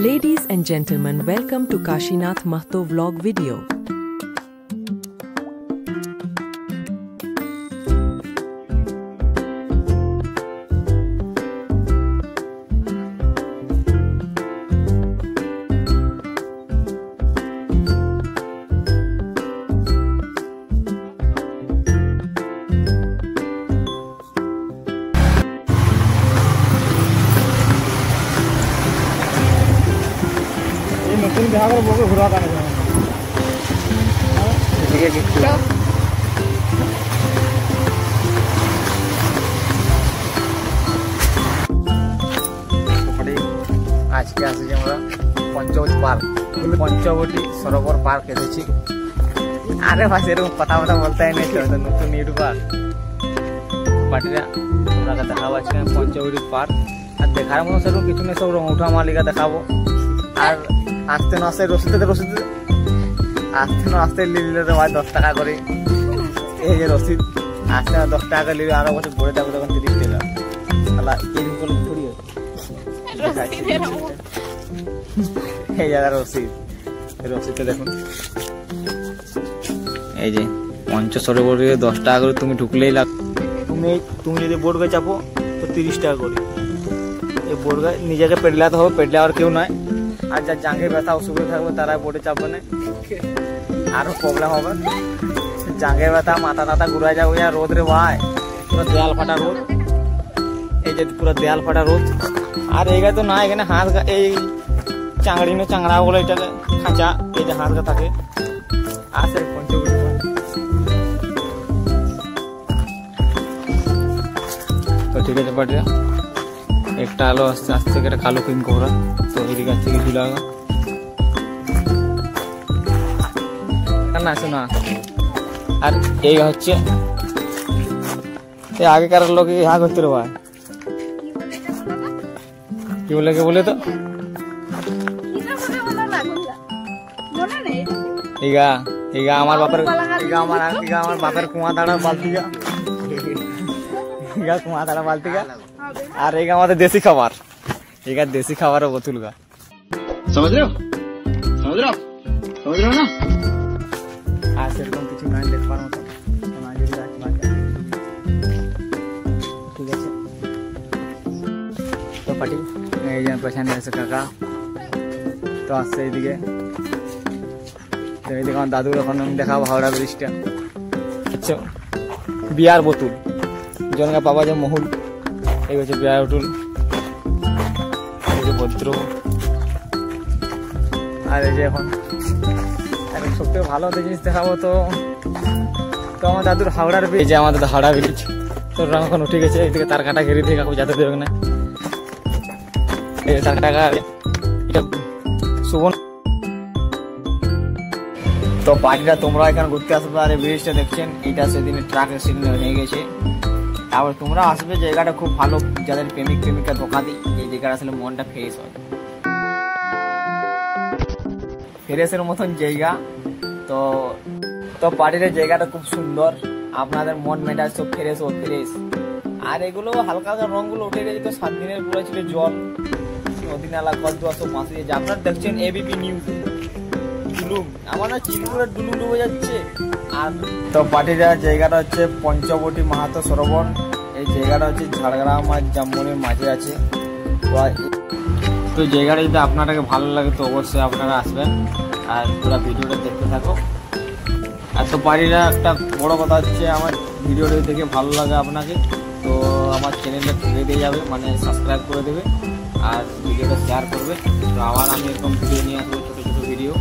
Ladies and gentlemen, welcome to Kashinath Mahto vlog video. नতুন বিহাগর বকে ঘুরা টানে ঠিক আছে আজকে আসছি আমরা পঞ্চবটি সরোবর পার্ক এসেছি। আরে ভাই এরকম কথা বলতে হয় নাই তো, নতুন ইউটিউবার পার্টিরা তোমরা দেখাবো আজকে পঞ্চবটি পার্ক। আর দেখার মতো সেরকম কিছু নেই, সব রঙ উঠা মালিকা দেখাবো। আর আসতে না আসতে রসিদে আসতে না আসতে নিলে তো ভাই 10 টাকা করে, এই যে রসিদ আসতে 10 টাকা করে নিলে আরো বছর ঘুরে থাকবে তখন 30 টাকা। তাহলে এরকম করে ঘুরি এই জায়গার রসিদটা দেখুন। এই যে পঞ্চসরোবরে 10 টাকা করে তুমি ঢুকলেই তুমি যদি বোট গায়ে চাপো তো 30 টাকা করে। এই বোট গায়ে নিজেকে পেডলাতে হবে, পেডলাওয়ার কেউ নয়। আর যার জাঙ্গে ব্যথা অসুবিধা থাকবে তারা বোটে চাপবে না, আরো প্রবলেম হবে। জাঙ্গে ব্যথা মাথা টাথা ঘুরা যাবে। আর রোদ রে ভাই পুরো দেয়াল ফাটা রোদ, এই যে পুরো দেয়াল ফাটা রোদ। আর এইগা তো না, এখানে হাঁস এই চাংড়ি না চাংড়া বলে এটাকে খাঁচা, এই যে হাঁস গা থাকে। আসে পঞ্চবটি তো ঠিক আছে পাটিয়া, একটা আলো আস্তে আস্তে করে কালো পিঙ্ক করা। তো এদিকে আছে কিছু লাগা না শোনা। আর এই হচ্ছে এই আগেকার লোক ইহা করতে রে ভাই, কি বলে কে বলে তো ইগা আমার বাপের কুয়া দাঁড়া বালতিগা, কুয়া দাঁড়া বালতিগা। আর এই আমাদের দেশি খাবার, এগার দেশি খাবারের বোতল গা। समझ रहे हो ना? আর সেরকম কিছু নাই দেখবার মতো। ঠিক আছে তো পাটি, এই যে পেছনে আছে কাকা তো আসছে এইদিকে। তো এইদিকে আমার দাদুর এখন আমি দেখাবো হাওড়া ব্রিজটা। আচ্ছা বিয়ার বোতল জনকা পাবা যে মহুল, এই হচ্ছে বিয়ার বোতল, এই যে ভদ্র। আর এই যে এখন সবথেকে ভালো জিনিস দেখাবো তো আমার দাদুর হাওড়ার ব্রিজ। এই যে আমাদের হাওড়া ব্রিজ, তোর রং এখন উঠে গেছে। এইদিকে তার কাটা ঘেরে দিয়ে কাকু যেতে দেবে না, এই তার কাটা এটা সুবন। তো পার্টিটা তোমরা এখানে ঘুরতে আসবে। আর এই ব্রিজটা দেখছেন, এটা সেদিন ট্রাক অ্যাক্সিডেন্ট হয়ে গেছে। তারপর তোমরা আসবে, জায়গাটা খুব ভালো। যাদের প্রেমিকা ধোকা দিই, এই জায়গাটা আসলে মনটা ফ্রেশ হয়, ফ্রেশের মতন জায়গা। তো পার্টির জায়গাটা খুব সুন্দর, আপনাদের মন মেজাজ সব ফ্রেশ ও ফ্রেশ। আর এগুলো হালকা হালকা রঙগুলো উঠে গেছে। তো 7 দিনের পুরো ছিল জল, নদী নালা ঘর দুয়ার সব মাসে যাচ্ছে। আপনারা দেখছেন এবিপি নিউজ, ডুলুম আমার না চিলগুলো ডুলুম ডুবে যাচ্ছে। আর তো পার্টির জায়গাটা হচ্ছে পঞ্চবটি মাহাতো সরোবর। এই জায়গাটা হচ্ছে ঝাড়গ্রাম আর জামবনির মাঝে আছে। তো জায়গাটা যদি আপনাদেরকে ভালো লাগে তো অবশ্যই আপনারা আসবেন আর পুরো ভিডিওটা দেখতে থাকো। আর তো পার্টিরা একটা বড় কথা হচ্ছে, আমার ভিডিওটা দেখে ভালো লাগে আপনাকে তো আমার চ্যানেলটা খুলে দিয়ে যাবে, মানে সাবস্ক্রাইব করে দেবে আর ভিডিওটা শেয়ার করবে। তো আবার আমি এরকম ভিডিও নিয়ে আসবো, ছোটো ছোটো ভিডিও।